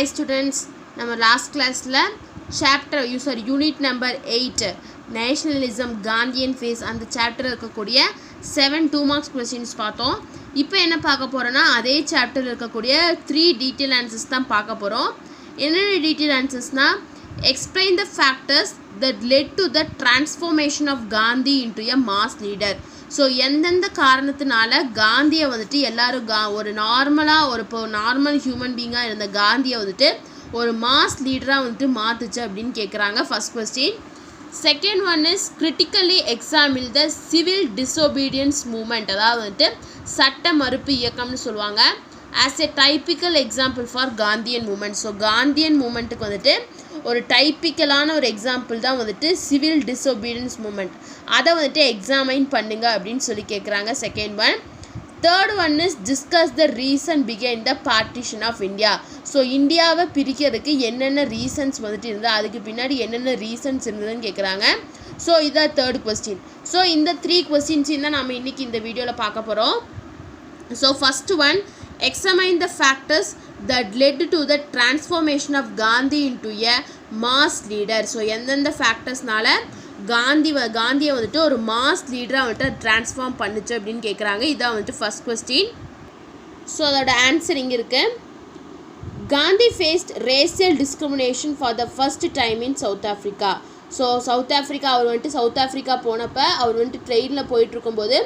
Hi students, நம்ம last classல unit number 8 nationalism Gandhian phase அந்த chapter இருக்கக்கூடிய 7 2 marks questions பார்த்தோம். இப்போ என்ன பார்க்க போறோம்னா அதே chapter இருக்கக்கூடிய 3 detailed answers தான் பார்க்க போறோம். என்னென்ன detailed answersனா explain the factors that led to the transformation of Gandhi into a mass leader. So எந்தெந்த காரணத்தினால காந்தியை வந்துட்டு எல்லாரும் ஒரு நார்மல் ஹியூமன் பீங்காக இருந்த காந்தியை வந்துட்டு ஒரு மாஸ் லீடராக வந்துட்டு மாற்றுச்சு அப்படின்னு கேட்குறாங்க first question. Second one is critically examine the civil disobedience movement, அதாவது வந்துட்டு சட்ட மறுப்பு இயக்கம்னு சொல்லுவாங்க. As a typical example for Gandhian movement. So Gandhian மூமெண்ட்டுக்கு வந்துட்டு ஒரு டைப்பிக்கலான ஒரு எக்ஸாம்பிள் தான் வந்துட்டு சிவில் டிசோபீடியன்ஸ் மூமெண்ட். அதை வந்துட்டு எக்ஸாமைன் பண்ணுங்க அப்படின்னு சொல்லி கேட்குறாங்க second one. Third one is discuss the reason behind the partition of India. So இந்தியாவை பிரிக்கிறதுக்கு என்னென்ன ரீசன்ஸ் வந்துட்டு இருந்தால் அதுக்கு பின்னாடி என்னென்ன ரீசன்ஸ் இருந்ததுன்னு கேட்குறாங்க. ஸோ இதான் தேர்ட் கொஸ்டின். ஸோ இந்த 3 கொஸ்டின்ஸையும் தான் நம்ம இன்றைக்கி இந்த வீடியோவில் பார்க்க போகிறோம். So first one, examine the factors that led to the transformation of Gandhi into a mass leader. So எந்தெந்த ஃபேக்டர்ஸ்னால காந்தியை வந்துட்டு ஒரு மாஸ் லீடராக வந்துட்டு ட்ரான்ஸ்ஃபார்ம் பண்ணுச்சு அப்படின்னு கேட்குறாங்க. இதான் வந்துட்டு ஃபர்ஸ்ட் கொஸ்டின். ஸோ அதோட ஆன்சர் இங்கே இருக்குது. Gandhi faced racial discrimination for the first time in South Africa. So South Africa South Africa போனப்போ அவர் வந்துட்டு ட்ரெயினில் போயிட்டுருக்கும்போது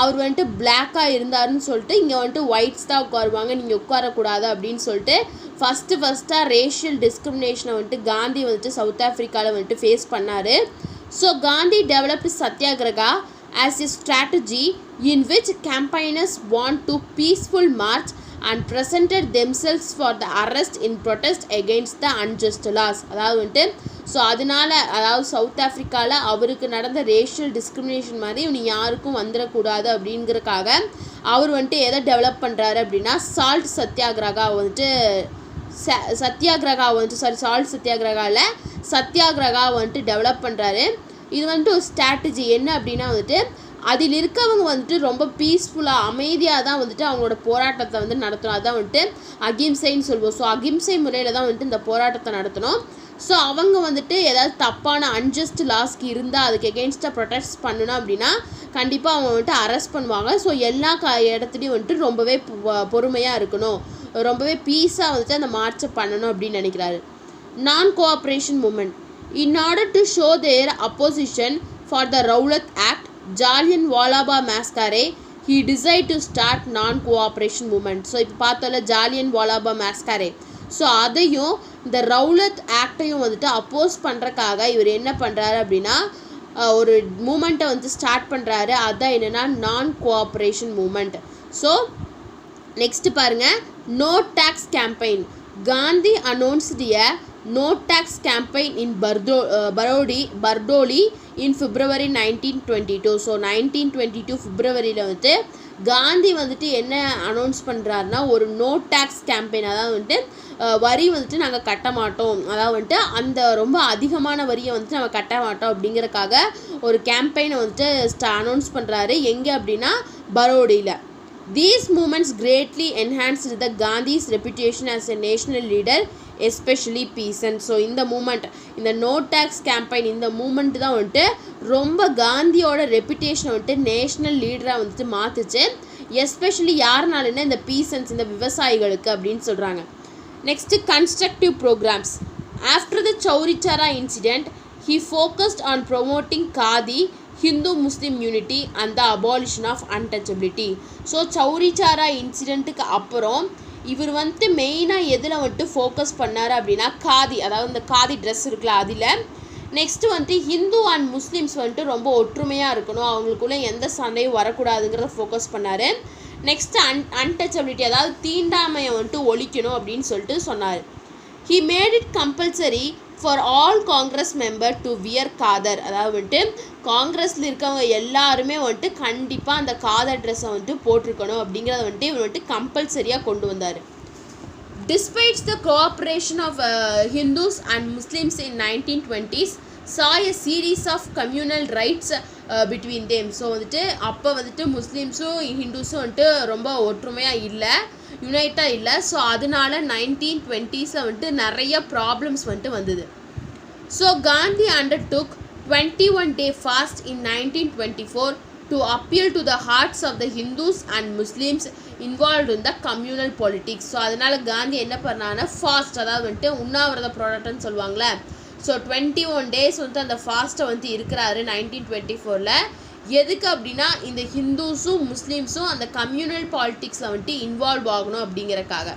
அவர் வந்துட்டு பிளாக்காக இருந்தாருன்னு சொல்லிட்டு இங்கே வந்துட்டு ஒயிட்ஸ் தான் உட்காருவாங்க, நீங்கள் உட்காரக்கூடாது அப்படின்னு சொல்லிட்டு ஃபஸ்ட்டாக ரேஷியல் டிஸ்கிரிமினேஷனை வந்துட்டு காந்தி வந்துட்டு சவுத் ஆஃப்ரிக்காவில் வந்துட்டு ஃபேஸ் பண்ணார். So Gandhi developed satyagraha as a strategy in which campaigners want to peaceful march and presented themselves for the arrest in protest against the unjust laws. அதாவது வந்துட்டு ஸோ அதாவது சவுத் ஆஃப்ரிக்காவில் அவருக்கு நடந்த ரேஷியல் டிஸ்கிரிமினேஷன் மாதிரி இவனு யாருக்கும் வந்துடக்கூடாது அப்படிங்கிறக்காக அவர் வந்துட்டு எதை டெவலப் பண்ணுறாரு அப்படின்னா சால்ட் சத்தியாகிரகா வந்துட்டு சால்ட் சத்தியாகிரகா வந்துட்டு டெவலப் பண்ணுறாரு. இது வந்துட்டு ஒரு ஸ்ட்ராட்டஜி என்ன அப்படின்னா வந்துட்டு அதில் இருக்கவங்க வந்துட்டு ரொம்ப பீஸ்ஃபுல்லாக அமைதியாக தான் வந்துட்டு அவங்களோட போராட்டத்தை வந்து நடத்தணும். அதான் வந்துட்டு அகிம்சைன்னு சொல்லுவோம். ஸோ அகிம்சை முறையில் தான் வந்துட்டு இந்த போராட்டத்தை நடத்தணும். ஸோ அவங்க வந்துட்டு ஏதாவது தப்பான அன்ஜஸ்ட் லாஸ்க்கு இருந்தால் அதுக்கு எகெயின்ஸ்டாக ப்ரொடெஸ்ட் பண்ணணும் அப்படின்னா கண்டிப்பாக அவங்க வந்துட்டு அரெஸ்ட் பண்ணுவாங்க. ஸோ எல்லா இடத்துலையும் வந்துட்டு ரொம்பவே பொறுமையாக இருக்கணும், ரொம்பவே பீஸாக வந்துட்டு அந்த மார்ச்சை பண்ணணும் அப்படின்னு நினைக்கிறாரு. நான் cooperation moment. In order to show their opposition for the Rowlatt Act, Jallianwala massacre, he decided to start non-cooperation movement. So இப்போ பார்த்தோம்ல Jallianwala massacre. ஸோ அதையும் இந்த ரவுலத் ஆக்டையும் வந்துட்டு அப்போஸ் பண்ணுறக்காக இவர் என்ன பண்ணுறாரு அப்படின்னா ஒரு மூமெண்ட்டை வந்து ஸ்டார்ட் பண்ணுறாரு. அதுதான் என்னென்னா non cooperation movement. So next பாருங்கள், no tax campaign. Gandhi announced a no tax campaign in Bardoli in February 1922. So 1922 பிப்ரவரியில் வந்துட்டு காந்தி வந்துட்டு என்ன அனௌன்ஸ் பண்ணுறாருனா ஒரு நோ டேக்ஸ் கேம்பெயின், அதாவது வந்துட்டு வரி வந்துட்டு நாங்கள் கட்ட மாட்டோம், அதாவது வந்துட்டு அந்த ரொம்ப அதிகமான வரியை வந்துட்டு நம்ம கட்ட மாட்டோம் அப்படிங்கிறக்காக ஒரு கேம்பெயினை வந்துட்டு அனௌன்ஸ் பண்ணுறாரு. எங்கே அப்படின்னா பரோடியில். These movements greatly enhanced the Gandhi's reputation as a national leader, especially peasant. So இந்த மூமெண்ட், இந்த நோ டேக்ஸ் கேம்பெயின், இந்த மூமெண்ட் தான் வந்துட்டு ரொம்ப காந்தியோட ரெப்புடேஷனை வந்துட்டு நேஷ்னல் லீடராக வந்துட்டு மாற்றுச்சு. எஸ்பெஷலி யாருனாலுன்னா இந்த பீசன்ஸ், இந்த விவசாயிகளுக்கு அப்படின்னு சொல்கிறாங்க. Next constructive programs. After the சௌரிச்சாரா incident he focused on promoting Khadi, Hindu Muslim unity and the abolition of untouchability. So சௌரிச்சாரா இன்சிடெண்ட்டுக்கு அப்புறம் இவர் வந்துட்டு மெயினாக எதில் வந்துட்டு ஃபோக்கஸ் பண்ணார் அப்படின்னா காதி, அதாவது இந்த காதி ட்ரெஸ் இருக்குல்ல அதில். நெக்ஸ்ட்டு வந்துட்டு ஹிந்து அண்ட் முஸ்லீம்ஸ் வந்துட்டு ரொம்ப ஒற்றுமையாக இருக்கணும், அவங்களுக்குள்ளே எந்த சண்டையும் வரக்கூடாதுங்கிறத ஃபோக்கஸ் பண்ணார். நெக்ஸ்ட்டு அன்டச்சபிலிட்டி, அதாவது தீண்டாமையை வந்துட்டு ஒழிக்கணும் அப்படின்னு சொல்லிட்டு சொன்னார். He made it compulsory for all Congress member to wear Kader, அதாவது வந்துட்டு காங்கிரஸில் இருக்கவங்க எல்லாருமே வந்துட்டு கண்டிப்பாக அந்த காதர் ட்ரெஸ்ஸை வந்துட்டு போட்டிருக்கணும் அப்படிங்கிறத வந்துட்டு இவர் வந்துட்டு கம்பல்சரியாக கொண்டு வந்தார். Despite the cooperation of Hindus and Muslims in 1920s, saw a series of communal rights between them. So வந்துட்டு அப்போ வந்துட்டு முஸ்லீம்ஸும் ஹிந்துஸும் வந்துட்டு ரொம்ப ஒற்றுமையாக இல்லை. யுனைட்டாக இல்லை. ஸோ அதனால 1920s வந்துட்டு நிறைய ப்ராப்ளம்ஸ் வந்துட்டு வந்தது. So Gandhi undertook 21-day fast in 1924 to appeal to the hearts of the Hindus and Muslims involved in the communal politics. So அதனால் காந்தி என்ன பண்ணாங்கன்னா ஃபாஸ்ட், அதாவது வந்துட்டு உண்ணாவிரத போராட்டம்னு சொல்லுவாங்களே. ஸோ 21 days வந்துட்டு அந்த ஃபாஸ்ட்டை வந்து இருக்கிறாரு 1924. எதுக்கு அப்படின்னா இந்த ஹிந்துஸும் முஸ்லீம்ஸும் அந்த கம்யூனல் பாலிட்டிக்ஸில் வந்துட்டு இன்வால்வ் ஆகணும் அப்படிங்கிறக்காக.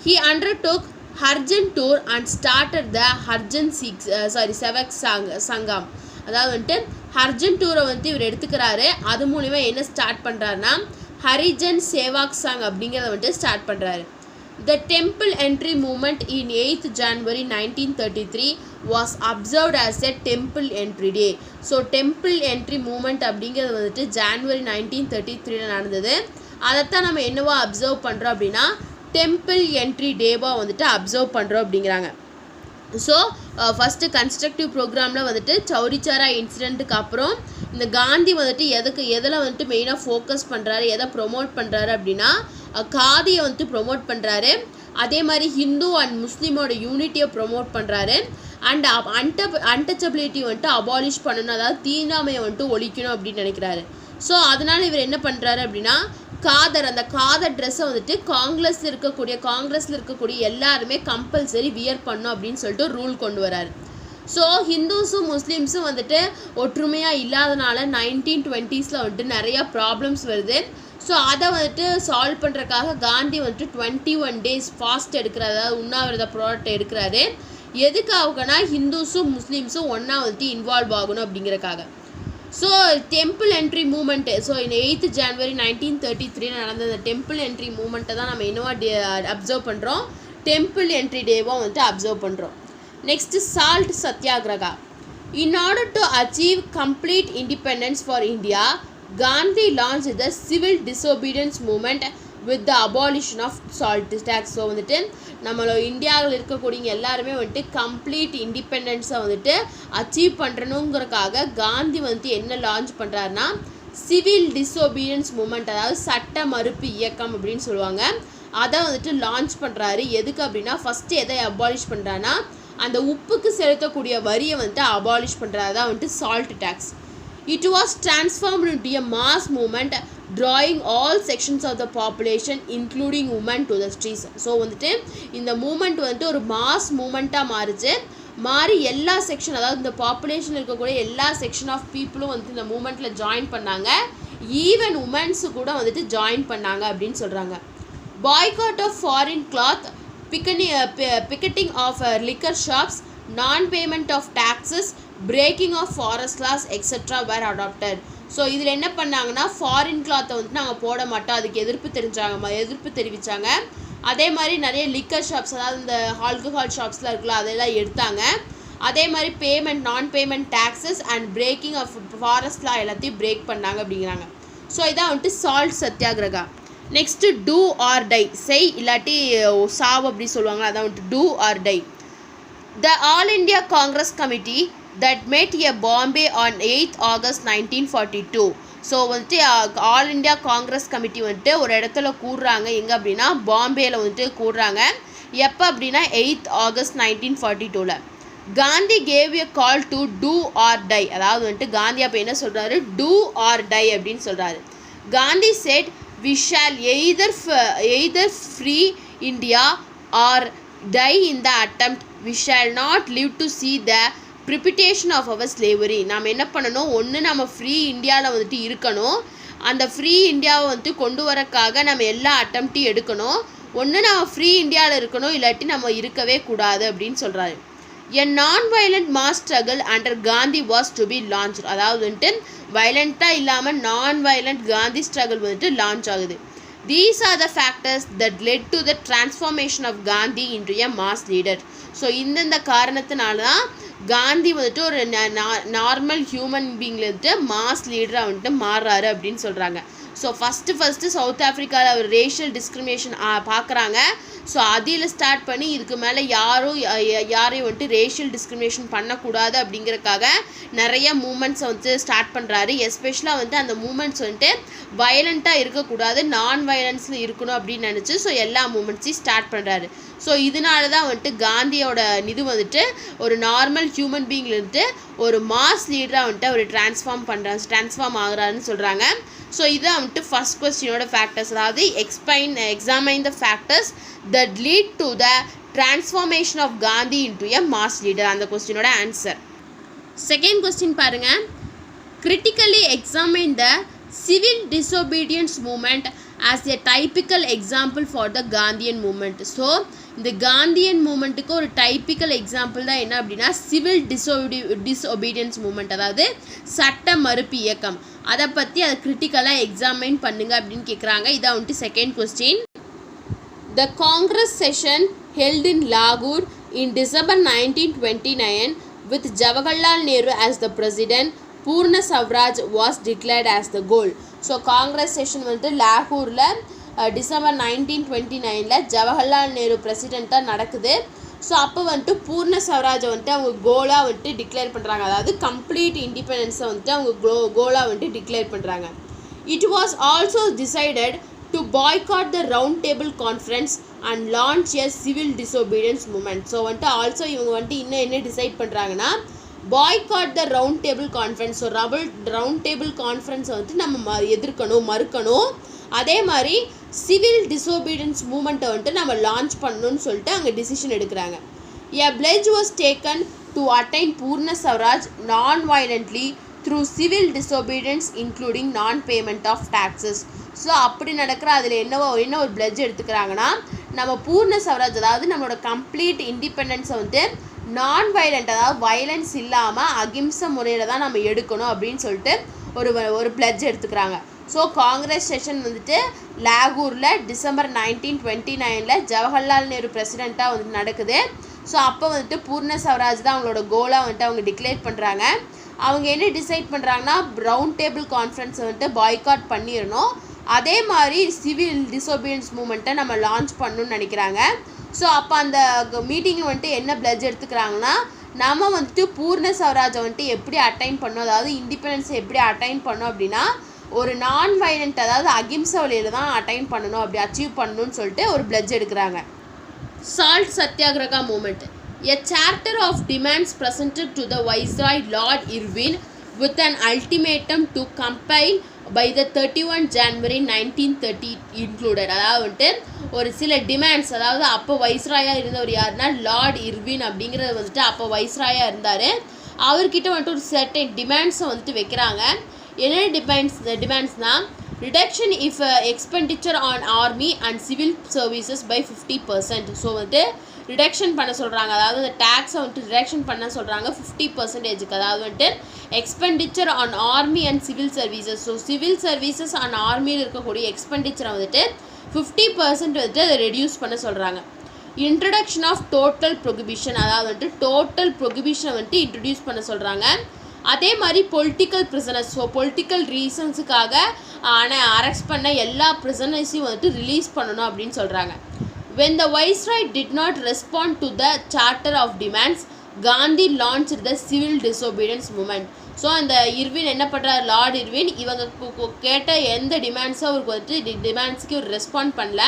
He undertook Harjan tour and started the Harjan Sevak Sangam. அதாவது வந்துட்டு ஹர்ஜன் டூரை வந்து இவர் எடுத்துக்கிறாரு. அது மூலிமா என்ன ஸ்டார்ட் பண்ணுறாருன்னா ஹரிஜன் சேவாக் சாங் அப்படிங்கிறத வந்துட்டு ஸ்டார்ட் பண்ணுறாரு. The temple entry movement in 8th January 1933 was observed as a temple entry day. So temple entry movement அப்படிங்கிறது வந்துட்டு ஜான்வரி 1933 நடந்தது. அதைத்தான் நம்ம என்னவா அப்சர்வ் பண்ணுறோம் அப்படின்னா டெம்பிள் என்ட்ரி டேவாக வந்துட்டு அப்சர்வ் பண்ணுறோம் அப்படிங்கிறாங்க. ஸோ ஃபஸ்ட்டு கன்ஸ்ட்ரக்டிவ் ப்ரோக்ராமில் வந்துட்டு சௌரிச்சாரா இன்சிடெண்ட்டுக்கு அப்புறம் இந்த காந்தி வந்துட்டு எதில் வந்துட்டு மெயினாக ஃபோக்கஸ் பண்ணுறாரு, எதை ப்ரொமோட் பண்ணுறாரு அப்படின்னா காதியை வந்துட்டு ப்ரொமோட் பண்ணுறாரு. அதே மாதிரி ஹிந்து அண்ட் முஸ்லீமோட யூனிட்டியை ப்ரொமோட் பண்ணுறாரு. அண்ட் அன்டச்சபிலிட்டி வந்துட்டு அபாலிஷ் பண்ணணும், அதாவது தீண்டாமையை வந்துட்டு ஒழிக்கணும் அப்படின்னு நினைக்கிறாரு. ஸோ அதனால் இவர் என்ன பண்ணுறாரு அப்படின்னா அந்த காதர் ட்ரெஸ்ஸை வந்துட்டு காங்கிரஸில் இருக்கக்கூடிய எல்லாருமே கம்பல்சரி வியர் பண்ணும் அப்படின்னு சொல்லிட்டு ரூல் கொண்டு வராரு. ஸோ ஹிந்துஸும் முஸ்லீம்ஸும் வந்துட்டு ஒற்றுமையாக இல்லாதனால 1920s வந்துட்டு நிறையா ப்ராப்ளம்ஸ் வருது. ஸோ அதை வந்துட்டு சால்வ் பண்ணுறதுக்காக காந்தி வந்துட்டு 21 days ஃபாஸ்ட் எடுக்கிறாரு, அதாவது உண்ணாவிரத போராட்டம் எடுக்கிறாரு. எதுக்காகனா ஹிந்துஸும் முஸ்லீம்ஸும் ஒன்றா வந்துட்டு இன்வால்வ் ஆகணும் அப்படிங்கிறக்காக. So temple entry movement, so இந்த 8th January 1933 நடந்த அந்த டெம்பிள் என்ட்ரி மூமெண்ட்டை தான் நம்ம என்னவா அப்சர்வ் பண்ணுறோம், டெம்பிள் என்ட்ரி டேவாக வந்துட்டு அப்சர்வ் பண்ணுறோம். Next salt Satyagraha. In order to achieve complete independence for India, Gandhi launch the civil disobedience movement with the abolition of salt tax. So வந்துட்டு நம்மளோட இந்தியாவில் இருக்கக்கூடிய எல்லாருமே வந்துட்டு கம்ப்ளீட் இண்டிபெண்டன்ஸை வந்துட்டு அச்சீவ் பண்ணுறணுங்கிறக்காக காந்தி வந்துட்டு என்ன லான்ச் பண்ணுறாருன்னா சிவில் டிசோபீடியன்ஸ் மூமெண்ட், அதாவது சட்ட மறுப்பு இயக்கம் அப்படின்னு சொல்லுவாங்க. அதை வந்துட்டு லான்ச் பண்ணுறாரு. எதுக்கு அப்படின்னா ஃபஸ்ட்டு எதை அபாலிஷ் பண்ணுறாருன்னா அந்த உப்புக்கு செலுத்தக்கூடிய வரியை வந்துட்டு அபாலிஷ் பண்ணுறாரு தான் வந்துட்டு salt tax. It was transformed into a mass movement drawing all sections of the population including women to the streets. So வந்துட்டு இந்த மூமெண்ட் வந்துட்டு ஒரு மாஸ் மூமெண்ட்டாக மாறி எல்லா செக்ஷன், அதாவது இந்த பாப்புலேஷன் இருக்கக்கூடிய எல்லா செக்ஷன் ஆஃப் பீப்புளும் வந்துட்டு இந்த மூமெண்ட்டில் ஜாயின் பண்ணாங்க. ஈவன் உமன்ஸு கூட வந்துட்டு ஜாயின் பண்ணாங்க அப்படின்னு சொல்கிறாங்க. Boycott of foreign cloth, picketing of liquor shops, non-payment of taxes, breaking of forest laws etc. were adopted. So இதில் என்ன பண்ணாங்கன்னா ஃபாரின் கிளாத்தை வந்துட்டு நாங்கள் போட மாட்டோம், அதுக்கு எதிர்ப்பு தெரிவித்தாங்க. அதே மாதிரி நிறைய லிக்கர் ஷாப்ஸ், அதாவது இந்த ஆல்கஹால் ஷாப்ஸ்லாம் இருக்குல்ல, அதெல்லாம் எடுத்தாங்க. அதே மாதிரி non payment taxes and breaking of forest law எல்லாத்தையும் பிரேக் பண்ணாங்க அப்படிங்கிறாங்க. ஸோ இதான் வந்துட்டு salt satyagraha. Next do or die, செய் இல்லாட்டி சாவ் அப்படி சொல்லுவாங்க, அதான் வந்துட்டு do or die. The All India Congress Committee that met at Bombay on 8th August 1942. So வந்துட்டு ஆல் இண்டியா காங்கிரஸ் கமிட்டி வந்துட்டு ஒரு இடத்துல கூடுறாங்க. எங்கே அப்படின்னா பாம்பேயில் வந்துட்டு கூடுறாங்க. எப்போ அப்படின்னா 8th August 1942. Gandhi gave a call to do or die, அதாவது வந்துட்டு காந்தி அப்போ என்ன சொல்கிறாரு, டூ ஆர் டை அப்படின்னு சொல்கிறாரு. Gandhi said we shall either free India or die in the attempt. We shall not live to see the perpetuation of our slavery. நாம் என்ன பண்ணணும், ஒன்று நம்ம ஃப்ரீ இந்தியாவில் வந்துட்டு இருக்கணும், அந்த ஃப்ரீ இந்தியாவை வந்துட்டு கொண்டு வரக்காக நம்ம எல்லா அட்டம்ப்டையும் எடுக்கணும். ஒன்று நம்ம ஃப்ரீ இந்தியாவில் இருக்கணும், இல்லாட்டி நம்ம இருக்கவே கூடாது அப்படின்னு சொல்கிறாரு. A non-violent mass struggle under Gandhi was to be launched. அதாவது வந்துட்டு வயலண்ட்டாக இல்லாமல் நான்-வயலண்ட் காந்தி ஸ்ட்ரகிள் வந்துட்டு லான்ச் ஆகுது. These are the factors that led to the transformation of Gandhi into a mass leader. So இந்த காரணத்தினால தான் காந்தி வந்துட்டு ஒரு நார்மல் ஹியூமன் பீயிங்கில் வந்துட்டு மாஸ் லீடராக வந்துட்டு மாறுறாரு அப்படின்னு சொல்கிறாங்க. ஸோ ஃபஸ்ட்டு சவுத் ஆஃப்ரிக்காவில் ஒரு ரேஷியல் டிஸ்கிரிமினேஷன் பார்க்குறாங்க. ஸோ அதில் ஸ்டார்ட் பண்ணி இதுக்கு மேலே யாரையும் வந்துட்டு ரேஷியல் டிஸ்கிரிமினேஷன் பண்ணக்கூடாது அப்படிங்கிறதுக்காக நிறைய மூமெண்ட்ஸை வந்து ஸ்டார்ட் பண்ணுறாரு. எஸ்பெஷலாக வந்து அந்த மூமெண்ட்ஸ் வந்துட்டு வயலண்ட்டாக இருக்கக்கூடாது, நான் வயலன்ஸில் இருக்கணும் அப்படின்னு நினச்சி ஸோ எல்லா மூமெண்ட்ஸையும் ஸ்டார்ட் பண்ணுறாரு. ஸோ இதனால தான் வந்துட்டு காந்தியோட இது வந்துட்டு ஒரு நார்மல் ஹியூமன் பீயிங்லேருந்து ஒரு மாஸ் லீடராக வந்துட்டு அவர் ட்ரான்ஸ்ஃபார்ம் ஆகுறாருன்னு சொல்கிறாங்க. ஸோ இதான் வந்துட்டு ஃபஸ்ட் கொஸ்டினோட ஃபேக்டர்ஸ், அதாவது examine the factors that lead to the transformation of Gandhi into a mass leader. அந்த கொஸ்டினோட ஆன்சர். செகண்ட் கொஸ்டின் பாருங்க, critically examine the civil disobedience movement as a typical example for the Gandhian movement. So இந்த Gandhian மூமெண்ட்டுக்கு ஒரு typical example தான் என்ன அப்படின்னா civil disobedience moment, அதாவது சட்ட மறுப்பு இயக்கம். அதை பற்றி அதை கிரிட்டிக்கலாக எக்ஸாமைன் பண்ணுங்க அப்படின்னு கேட்குறாங்க. இதான் வந்துட்டு second question. The Congress session held in Lahore in December 1929 with Jawaharlal Nehru as the president, Purna Swaraj was declared as the goal. So Congress session வந்துட்டு லாகூரில் டிசம்பர் 1929 ஜவஹர்லால் நேரு பிரசிடெண்ட்டாக நடக்குது. ஸோ அப்போ வந்துட்டு பூர்ண ஸ்வராஜை வந்துட்டு அவங்க கோலாக வந்துட்டு டிக்ளேர் பண்ணுறாங்க, அதாவது கம்ப்ளீட் இண்டிபெண்டன்ஸை வந்துட்டு அவங்க கோலாக வந்துட்டு டிக்ளேர் பண்ணுறாங்க. It was also decided to boycott the round table conference and launch a civil disobedience movement. So வந்துட்டு ஆல்சோ இவங்க வந்துட்டு இன்னும் என்ன டிசைட் பண்ணுறாங்கன்னா boycott the round table conference. So round table conference வந்துட்டு நம்ம மறுக்கணும். அதே மாதிரி சிவில் டிசோபீடியன்ஸ் மூமெண்ட்டை வந்துட்டு நம்ம லான்ச் பண்ணணும்னு சொல்லிட்டு அங்கே டிசிஷன் எடுக்கிறாங்க. A pledge was taken to attain Purna Swaraj non-violently through civil disobedience including non-payment of taxes. So அப்படி நடக்கிற அதில் என்ன ஒரு பிளட்ஜ் எடுத்துக்கிறாங்கன்னா நம்ம பூர்ண ஸ்வராஜ், அதாவது நம்மளோட கம்ப்ளீட் இண்டிபெண்டன்ஸை வந்துட்டு நான் வயலண்ட், அதாவது வயலன்ஸ் இல்லாமல் அகிம்சை முறையில் தான் நம்ம எடுக்கணும் அப்படின்னு சொல்லிட்டு ஒரு பிளட்ஜ் எடுத்துக்கிறாங்க. ஸோ காங்கிரஸ் செஷன் வந்துட்டு லாகூரில் டிசம்பர் 1929 ஜவஹர்லால் நேரு பிரசிடெண்ட்டாக வந்துட்டு நடக்குது. ஸோ அப்போ வந்துட்டு பூர்ண ஸ்வராஜ் தான் அவங்களோட கோலாக வந்துட்டு அவங்க டிக்ளேர் பண்ணுறாங்க. அவங்க என்ன டிசைட் பண்ணுறாங்கன்னா ரவுண்ட் டேபிள் கான்ஃபரன்ஸை வந்துட்டு பாய்காட் பண்ணிடணும், அதே மாதிரி சிவில் டிசோபீடியன்ஸ் மூமெண்ட்டை நம்ம லான்ச் பண்ணணும்னு நினைக்கிறாங்க. ஸோ அப்போ அந்த மீட்டிங் வந்துட்டு என்ன பிளட்ஜ் எடுத்துக்கிறாங்கன்னா நம்ம வந்துட்டு பூர்ண ஸ்வராஜை வந்துட்டு எப்படி அட்டைன் பண்ணோம், அதாவது இண்டிபெண்டன்ஸை எப்படி அட்டைன் பண்ணோம் அப்படின்னா ஒரு நான் வயலண்ட், அதாவது அகிம்சை வழியில் தான் அட்டைன் பண்ணணும், அப்படி அச்சீவ் பண்ணணும்னு சொல்லிட்டு ஒரு பிளட்ஜ் எடுக்கிறாங்க. Salt Satyagraha movement. A charter of demands presented to the Viceroy Lord Irwin with an ultimatum to comply by the 31 January 1930 included. அதாவது வந்துட்டு ஒரு சில டிமாண்ட்ஸ், அதாவது அப்போ வைஸ்ராயாக இருந்தவர் யாருன்னா லார்ட் இர்வின் அப்படிங்கிறது வந்துட்டு அப்போ வைஸ்ராயாக இருந்தார். அவர்கிட்ட வந்துட்டு ஒரு சர்டன் டிமாண்ட்ஸை வந்துட்டு வைக்கிறாங்க. என்ன டிமாண்ட்ஸ்னால் reduction of expenditure on army and civil services by 50%. So வந்துட்டு ரிடக்ஷன் பண்ண சொல்கிறாங்க, அதாவது அந்த டேக்ஸை வந்துட்டு ரிடக்ஷன் பண்ண சொல்கிறாங்க 50%. அதாவது வந்துட்டு expenditure on army and civil services. So civil services on ஆர்மியில் இருக்கக்கூடிய எக்ஸ்பெண்டிச்சரை வந்துட்டு 50% வந்துட்டு அதை ரெடியூஸ் பண்ண சொல்கிறாங்க. இன்ட்ரடக்ஷன் ஆஃப் டோட்டல் ப்ரொகிபிஷன், அதாவது வந்துட்டு டோட்டல் ப்ரொகிபிஷனை வந்துட்டு இன்ட்ரடியூஸ் பண்ண சொல்கிறாங்க. அதே மாதிரி பொலிட்டிக்கல் ப்ரிசனர்ஸ், ஸோ பொலிட்டிக்கல் ரீசன்ஸுக்காக அரெஸ்ட் பண்ண எல்லா ப்ரிசனர்ஸையும் வந்துட்டு ரிலீஸ் பண்ணணும் அப்படின்னு சொல்கிறாங்க. When the Viceroy did not respond to the charter of demands, Gandhi launched the civil disobedience movement. So அந்த இர்வின் என்ன பண்ணுறாரு, லார்ட் இர்வின் இவங்க கேட்ட எந்த டிமாண்ட்ஸோ அவருக்கு வந்துட்டு டிமாண்ட்ஸ்க்கு ஒரு ரெஸ்பாண்ட் பண்ணல.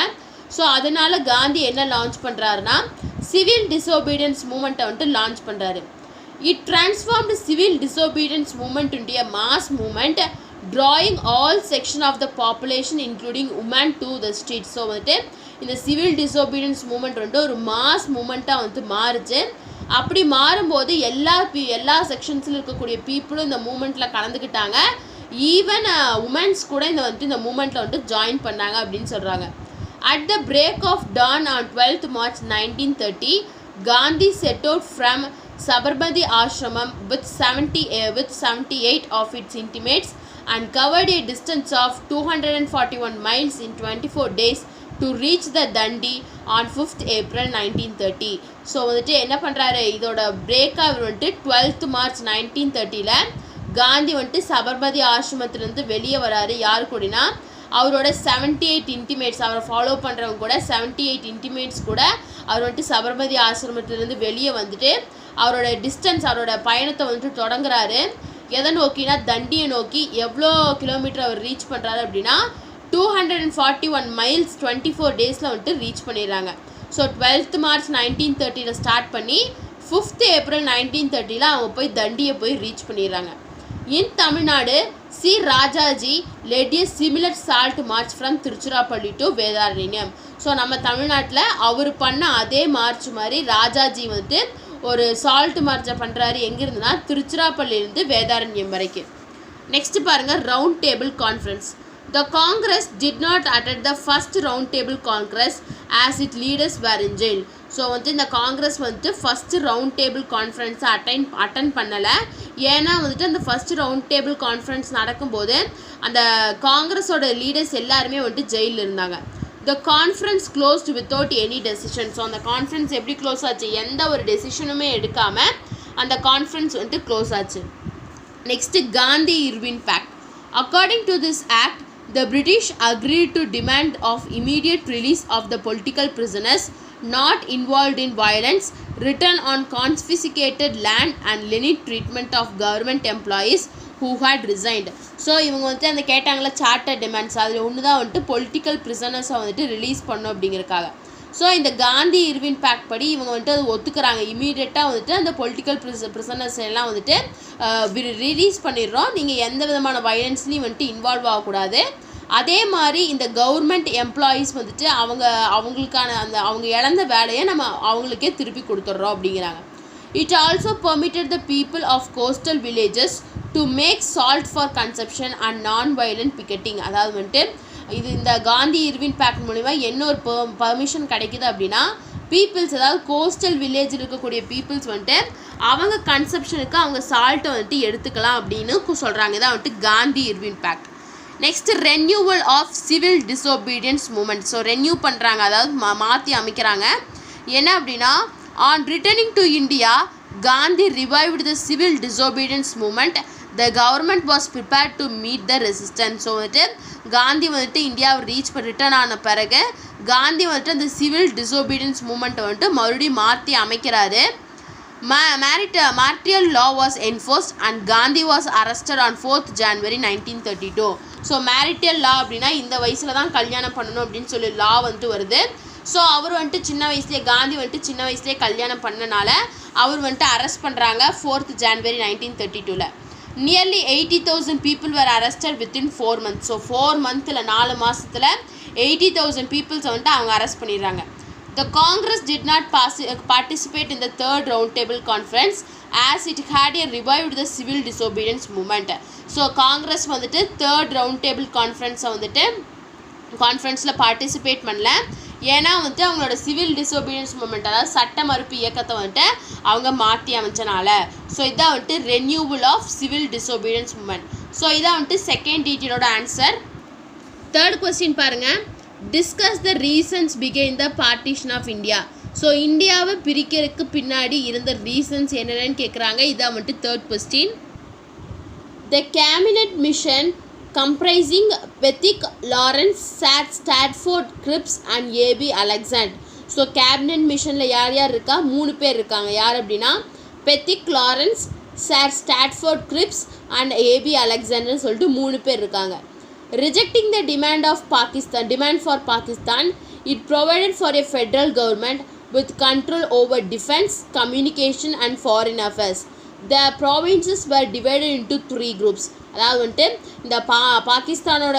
ஸோ அதனால் காந்தி என்ன லான்ச் பண்ணுறாருன்னா சிவில் டிசோபீடியன்ஸ் மூமெண்ட்டை வந்துட்டு லான்ச் பண்ணுறாரு. It transformed civil disobedience movement into a mass movement, drawing all section of the population including women to the streets. So வந்துட்டு இந்த சிவில் டிசோபீடியன்ஸ் மூமெண்ட் வந்துட்டு ஒரு மாஸ் மூமெண்ட்டாக வந்துட்டு மாறுச்சு. அப்படி மாறும்போது எல்லா செக்ஷன்ஸில் இருக்கக்கூடிய பீப்புளும் இந்த மூமெண்ட்டில் கலந்துக்கிட்டாங்க. ஈவன் உமன்ஸ் கூட இந்த மூமெண்ட்டில் வந்துட்டு ஜாயின் பண்ணாங்க அப்படின்னு சொல்கிறாங்க. At the break of dawn on 12th March 1930, Gandhi set out from Sabarmati Ashramam with 78 of its intimates and covered a distance of 241 miles in 24 days to reach the Dandi on 5th April 1930. So வந்துட்டு என்ன பண்ணுறாரு, இதோட பிரேக்காக வந்துட்டு 12th March 1930 Gandhi வந்துட்டு சபர்மதி ஆசிரமத்திலேருந்து வெளியே வராரு. யார் கூடனா அவரோட 78 இன்டிமேட்ஸ் அவரை ஃபாலோ பண்ணுறவங்க கூட 78 இன்டிமேட்ஸ் கூட அவர் வந்துட்டு சபர்மதி ஆசிரமத்திலேருந்து வெளியே வந்துட்டு அவரோட டிஸ்டன்ஸ் அவரோட பயணத்தை வந்துட்டு தொடங்குறாரு. எதை நோக்கினா தண்டியை நோக்கி. எவ்வளோ கிலோமீட்டர் அவர் ரீச் பண்ணுறாரு அப்படின்னா 241 மைல்ஸ் 24 டேஸில் வந்துட்டு ரீச் பண்ணிடுறாங்க. ஸோ 12th March 1930 ஸ்டார்ட் பண்ணி 5th April 1930 அவங்க போய் தண்டியை போய் ரீச் பண்ணிடுறாங்க. இன் Tamil Nadu C Rajaji led a similar salt march from Tiruchirappalli to Vedaranyam. So நம்ம தமிழ்நாட்டில் அவர் பண்ண அதே மார்ச் மாதிரி ராஜாஜி வந்துட்டு ஒரு சால்ட் மார்ச்சை பண்ணுறாரு. எங்கேருந்துன்னா திருச்சிராப்பள்ளியிலேருந்து வேதாரண்யம் வரைக்கும். நெக்ஸ்ட் பாருங்கள், round table conference. The Congress did not attend the first round table congress as its leaders were in jail. So வந்துட்டு இந்த காங்கிரஸ் வந்துட்டு ஃபஸ்ட்டு ரவுண்ட் டேபிள் கான்ஃபரன்ஸை அட்டன் பண்ணலை. ஏன்னா வந்துட்டு அந்த ஃபஸ்ட்டு ரவுண்ட் டேபிள் கான்ஃபரன்ஸ் நடக்கும்போது அந்த காங்கிரஸோட லீடர்ஸ் எல்லாருமே வந்துட்டு ஜெயிலில் இருந்தாங்க. The conference closed without any decision. So அந்த கான்ஃபரன்ஸ் எப்படி க்ளோஸ் ஆச்சு? எந்த ஒரு டெசிஷனுமே எடுக்காமல் அந்த கான்ஃபரன்ஸ் வந்துட்டு க்ளோஸ் ஆச்சு. Next Gandhi Irwin pact. According to this act, the British agreed to demand of immediate release of the political prisoners not involved in violence, return on confiscated land and lenient treatment of government employees who had resigned. So இவங்க வந்துட்டு அந்த கேட்டாங்களா charter demands, அதில் ஒன்று தான் வந்துட்டு political ப்ரிசனர்ஸை வந்துட்டு release பண்ணோம் அப்படிங்கிறக்காக. ஸோ இந்த காந்தி இர்வின் பேக்ட் படி இவங்க வந்துட்டு அது ஒத்துக்கிறாங்க. இமீடியட்டாக வந்துட்டு அந்த பொலிட்டிக்கல் ப்ரிசனர்ஸ் எல்லாம் வந்துட்டு ரிலீஸ் பண்ணிடுறோம், நீங்கள் எந்த விதமான வயலன்ஸ்லையும் வந்துட்டு இன்வால்வ் ஆகக்கூடாது. அதே மாதிரி இந்த கவர்மெண்ட் எம்ப்ளாயீஸ் வந்துட்டு அவங்களுக்கான அந்த அவங்க இழந்த வேலையை நம்ம அவங்களுக்கே திருப்பி கொடுத்துட்றோம் அப்படிங்கிறாங்க. It also permitted the people of coastal villages to make salt for consumption and non-violent picketing. அதாவது வந்துட்டு இது இந்த காந்தி இர்வின் பேக்ட் மூலிமா என்ன ஒரு பர்மிஷன் கிடைக்குது அப்படின்னா, பீப்புள்ஸ் அதாவது கோஸ்டல் வில்லேஜில் இருக்கக்கூடிய பீப்புள்ஸ் வந்துட்டு அவங்க கன்சப்ஷனுக்கு அவங்க சால்ட்டை வந்துட்டு எடுத்துக்கலாம் அப்படின்னு சொல்கிறாங்க. இதான் வந்துட்டு Gandhi Irwin pact. Next renewal of civil disobedience movement. So renew பண்ணுறாங்க, அதாவது மாற்றி அமைக்கிறாங்க. என்ன அப்படின்னா, on returning to India Gandhi revived the civil disobedience movement. The government was prepared to meet the resistance. So வந்துட்டு காந்தி வந்துட்டு இந்தியாவை ரிட்டர்ன் ஆன பிறகு காந்தி வந்துட்டு அந்த சிவில் டிஸ்ஒபீடியன்ஸ் மூமெண்ட்டை வந்துட்டு மறுபடியும் மாற்றி அமைக்கிறாரு. Martial law was enforced and Gandhi was arrested on 4th January 1932. So marital law அப்படின்னா இந்த வயசில் தான் கல்யாணம் பண்ணணும் அப்படின்னு சொல்லி லா வந்துட்டு வருது. ஸோ அவர் வந்துட்டு சின்ன வயசுலேயே காந்தி வந்துட்டு சின்ன வயசுலேயே கல்யாணம் பண்ணனால அவர் வந்துட்டு அரெஸ்ட் பண்ணுறாங்க 4th January 1932. Nearly 80,000 people were arrested within 4 months. So 4 months 4 மாதத்தில் 80,000 பீப்புள்ஸை வந்துட்டு அவங்க அரெஸ்ட் பண்ணிடுறாங்க. The Congress did not participate in the third roundtable conference as it had revived the civil disobedience movement. So Congress வந்துட்டு third round table கான்ஃபரன்ஸை வந்துட்டு கான்ஃபரன்ஸில் participate பண்ணல. ஏன்னா வந்துட்டு அவங்களோட சிவில் டிஸ்ஒபீடியன்ஸ் மூமெண்ட் அதாவது சட்ட மறுப்பு இயக்கத்தை வந்துட்டு அவங்க மாற்றி அமைச்சனால. ஸோ இதான் வந்துட்டு renewal of civil disobedience movement. So இதான் வந்துட்டு செகண்ட் டீட்டெயிலோட ஆன்சர். தேர்ட் கொஸ்டின் பாருங்கள், டிஸ்கஸ் த ரீசன்ஸ் பிகைன் the partition of India. So இந்தியாவை பிரிக்கிறதுக்கு பின்னாடி இருந்த ரீசன்ஸ் என்னென்னு கேட்குறாங்க. இதான் வந்துட்டு third question. The cabinet mission comprising Pethick Lawrence, Stafford Cripps and A.B. Alexander. So cabinet மிஷனில் யார் யார் இருக்கா? 3 பேர் இருக்காங்க. யார் அப்படின்னா Pethick Lawrence, Stafford Cripps and A.B. Alexander சொல்லிட்டு 3 பேர் இருக்காங்க. Rejecting the demand for Pakistan, it provided for a federal government with control over defense, communication and foreign affairs. The provinces were divided into 3 groups. அதாவது வந்துட்டு இந்த பாகிஸ்தானோட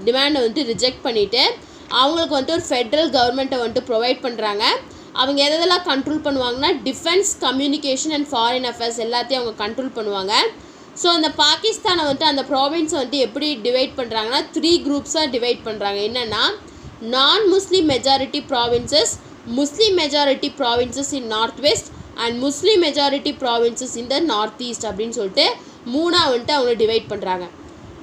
டிமாண்டை வந்துட்டு reject பண்ணிவிட்டு அவங்களுக்கு வந்துட்டு ஒரு ஃபெட்ரல் கவர்மெண்ட்டை வந்துட்டு ப்ரொவைட் பண்ணுறாங்க. அவங்க எதெல்லாம் கண்ட்ரோல் பண்ணுவாங்கன்னா defence, communication and foreign affairs எல்லாத்தையும் அவங்க கண்ட்ரோல் பண்ணுவாங்க. ஸோ அந்த பாகிஸ்தானை வந்துட்டு அந்த ப்ராவின்ஸை வந்துட்டு எப்படி டிவைட் பண்ணுறாங்கன்னா 3 குரூப்ஸாக டிவைட் பண்ணுறாங்க. என்னென்னா நான் Muslim majority provinces, Muslim majority provinces in north west and Muslim majority provinces in the north east அப்படின்னு சொல்லிட்டு 3ஆக வந்துட்டு அவங்க டிவைட் பண்ணுறாங்க.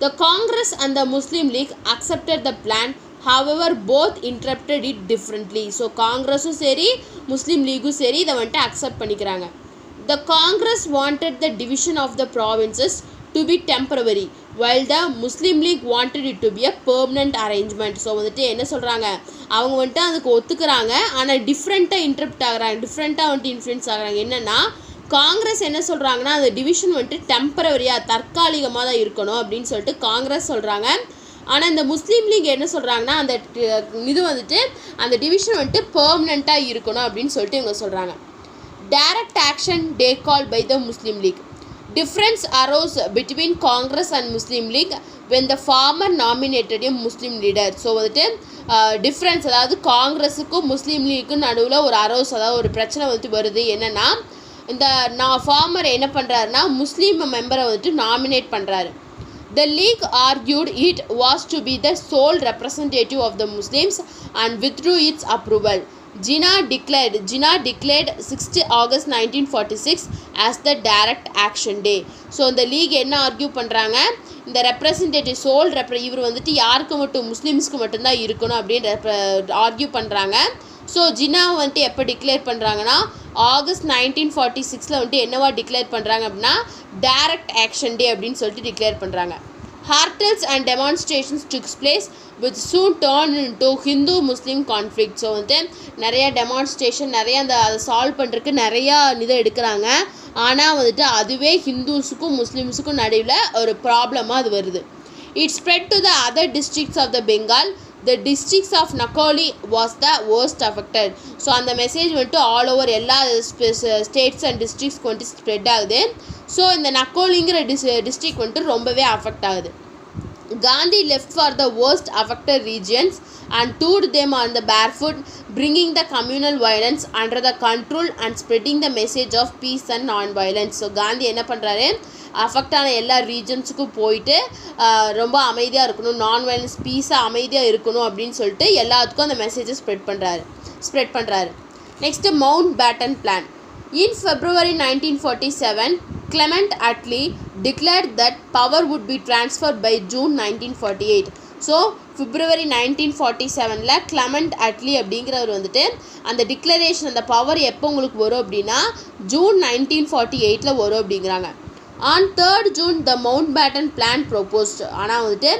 The Congress and the Muslim League accepted the plan, however both interpreted it differently. So காங்கிரஸும் சரி முஸ்லீம் லீக்கும் சரி இதை வந்துட்டு அக்செப்ட் பண்ணிக்கிறாங்க. The Congress wanted the division of the provinces to be temporary. while the Muslim League wanted it to be a permanent arrangement. So வந்துட்டு என்ன சொல்கிறாங்க, அவங்க வந்துட்டு அதுக்கு ஒத்துக்கிறாங்க, ஆனால் டிஃப்ரெண்ட்டாக இன்டர்ப்ட் ஆகுறாங்க, டிஃப்ரெண்ட்டாக வந்துட்டு இன்ஃப்ளூயன்ஸ் ஆகுறாங்க. என்னென்னா காங்கிரஸ் என்ன சொல்கிறாங்கன்னா அந்த டிவிஷன் வந்துட்டு டெம்பரவரியாக தற்காலிகமாக தான் இருக்கணும் அப்படின்னு சொல்லிட்டு காங்கிரஸ் சொல்கிறாங்க. ஆனால் இந்த முஸ்லீம் லீக் என்ன சொல்கிறாங்கன்னா அந்த இது வந்துட்டு அந்த டிவிஷன் வந்துட்டு பெர்மனெண்ட்டாக இருக்கணும் அப்படின்னு சொல்லிட்டு இவங்க சொல்கிறாங்க. Direct action day call by the Muslim League. Difference arose between Congress and Muslim League when the former nominated a Muslim leader. So வந்துட்டு டிஃப்ரென்ஸ், அதாவது காங்கிரஸுக்கும் முஸ்லீம் லீக்குக்கும் நடுவில் ஒரு அரோஸ், அதாவது ஒரு பிரச்சனை வந்துட்டு வருது. என்னென்னா இந்த ஃபார்மர் என்ன பண்ணுறாருன்னா முஸ்லீம் மெம்பரை வந்துட்டு நாமினேட் பண்ணுறாரு. The league argued it was to be the sole representative of the Muslims and withdrew its approval. Jinnah declared 6th August 1946 as the direct action day. So இந்த லீக் என்ன ஆர்கியூ பண்ணுறாங்க, இந்த representative இவர் வந்துட்டு யாருக்கு மட்டும் முஸ்லீம்ஸ்க்கு மட்டும்தான் இருக்கணும் அப்படின்னு ஆர்கியூ பண்ணுறாங்க. ஸோ ஜின்னாவை வந்துட்டு எப்போ டிக்ளேர் பண்ணுறாங்கன்னா ஆகஸ்ட் 1946 வந்துட்டு என்னவா டிக்ளேர் பண்ணுறாங்க அப்படின்னா டைரக்ட் ஆக்ஷன் டே அப்படின்னு சொல்லிட்டு டிக்ளேர் பண்ணுறாங்க. Hartals and demonstrations took place which soon turned into Hindu-Muslim conflict. So வந்துட்டு நிறையா டெமான்ஸ்ட்ரேஷன், நிறையா அதை சால்வ் பண்ணுறதுக்கு நிறையா இதை எடுக்கிறாங்க. ஆனால் வந்துட்டு அதுவே ஹிந்துஸுக்கும் முஸ்லீம்ஸுக்கும் நடுவில் ஒரு ப்ராப்ளமாக அது வருது. It spread to the other districts of the Bengal. The districts of Nakoli was the worst affected. So அந்த மெசேஜ் வந்துட்டு ஆல் ஓவர் எல்லா ஸ்டேட்ஸ் அண்ட் டிஸ்ட்ரிக்ஸ்க்கு வந்துட்டு ஸ்ப்ரெட் ஆகுது. ஸோ இந்த நக்கோலிங்கிற டிஸ்ட்ரிக்ட் வந்துட்டு ரொம்பவே அஃபெக்ட் ஆகுது. Gandhi left for the worst affected regions and toured them on the barefoot, bringing the communal violence under the control and spreading the message of peace and non-violence. So Gandhi என்ன பண்ணுறாரு, அஃபெக்டான எல்லா ரீஜன்ஸுக்கும் போயிட்டு ரொம்ப அமைதியாக இருக்கணும், நான் வயலன்ஸ் பீஸாக அமைதியாக இருக்கணும் அப்படின்னு சொல்லிட்டு எல்லாத்துக்கும் அந்த மெசேஜை ஸ்ப்ரெட் பண்ணுறாரு. Next Mountbatten plan. In February 1947, Clement Attlee declared that power would be transferred by June 1948. So February 1947 Clement Attlee அப்படிங்கிறவர் வந்துட்டு அந்த டிக்ளரேஷன், அந்த பவர் எப்போ உங்களுக்கு வரும் அப்படின்னா ஜூன் 1948 வரும் அப்படிங்கிறாங்க. On 3rd June the Mountbatten plan proposed. ஆனால் வந்துட்டு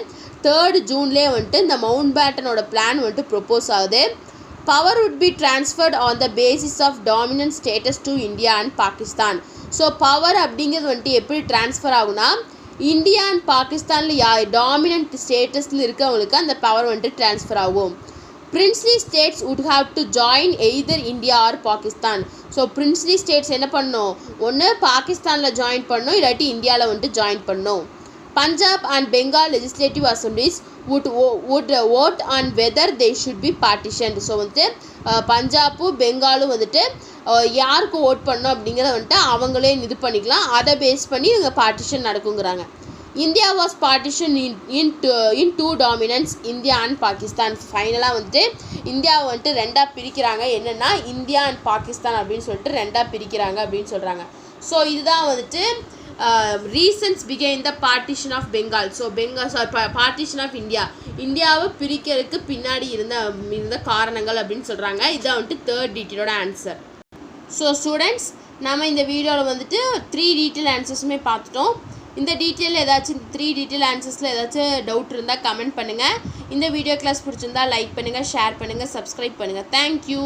3rd Juneலே வந்துட்டு இந்த மவுண்ட் பேட்டனோட பிளான் வந்துட்டு ப்ரொப்போஸ் ஆகுது. Power would be transferred on the basis of dominant status to India and Pakistan. So power அப்படிங்கிறது வந்துட்டு எப்படி ட்ரான்ஸ்ஃபர் ஆகுனா இந்தியா அண்ட் பாகிஸ்தானில் டாமினன்ட் ஸ்டேட்டஸில் இருக்கவங்களுக்கு அந்த பவர் வந்துட்டு ட்ரான்ஸ்ஃபர் ஆகும். Princely states would have to join either India or Pakistan. So princely states என்ன பண்ணணும், ஒன்று பாகிஸ்தானில் ஜாயின் பண்ணணும், இல்லாட்டி இந்தியாவில் வந்துட்டு ஜாயின் பண்ணணும். Punjab and Bengal legislative assemblies would vote on whether they should be partitioned. So வந்துட்டு பஞ்சாபும் பெங்காலும் வந்துட்டு யாருக்கு ஓட் பண்ணணும் அப்படிங்கிறத வந்துட்டு அவங்களே இது பண்ணிக்கலாம், அதை பேஸ் பண்ணி இவங்க பார்ட்டிஷன் நடக்குங்கிறாங்க. India was partition in two dominions, India and Pakistan. ஃபைனலாக வந்துட்டு இந்தியாவை வந்துட்டு ரெண்டாக பிரிக்கிறாங்க. என்னென்னா இந்தியா அண்ட் பாகிஸ்தான் அப்படின்னு சொல்லிட்டு ரெண்டாக பிரிக்கிறாங்க அப்படின்னு சொல்கிறாங்க. ஸோ இதுதான் வந்துட்டு ரீசன்ஸ் பிகைன் the partition of Bengal. So partition of இந்தியாவை பிரிக்கிறதுக்கு பின்னாடி இருந்த காரணங்கள் அப்படின்னு சொல்கிறாங்க. இதான் வந்துட்டு 3rd டீட்டெயிலோட ஆன்சர். ஸோ ஸ்டூடெண்ட்ஸ், நம்ம இந்த வீடியோவில் வந்துட்டு 3 டீட்டெயில் ஆன்சர்ஸுமே பார்த்துட்டோம். இந்த டீட்டெயில் ஏதாச்சும் 3 டீட்டெயில் ஆன்சர்ஸில் ஏதாச்சும் டவுட் இருந்தால் கமெண்ட் பண்ணுங்கள். இந்த வீடியோ கிளாஸ் பிடிச்சிருந்தால் லைக் பண்ணுங்கள், ஷேர் பண்ணுங்கள், சப்ஸ்கிரைப் பண்ணுங்கள். தேங்க்யூ.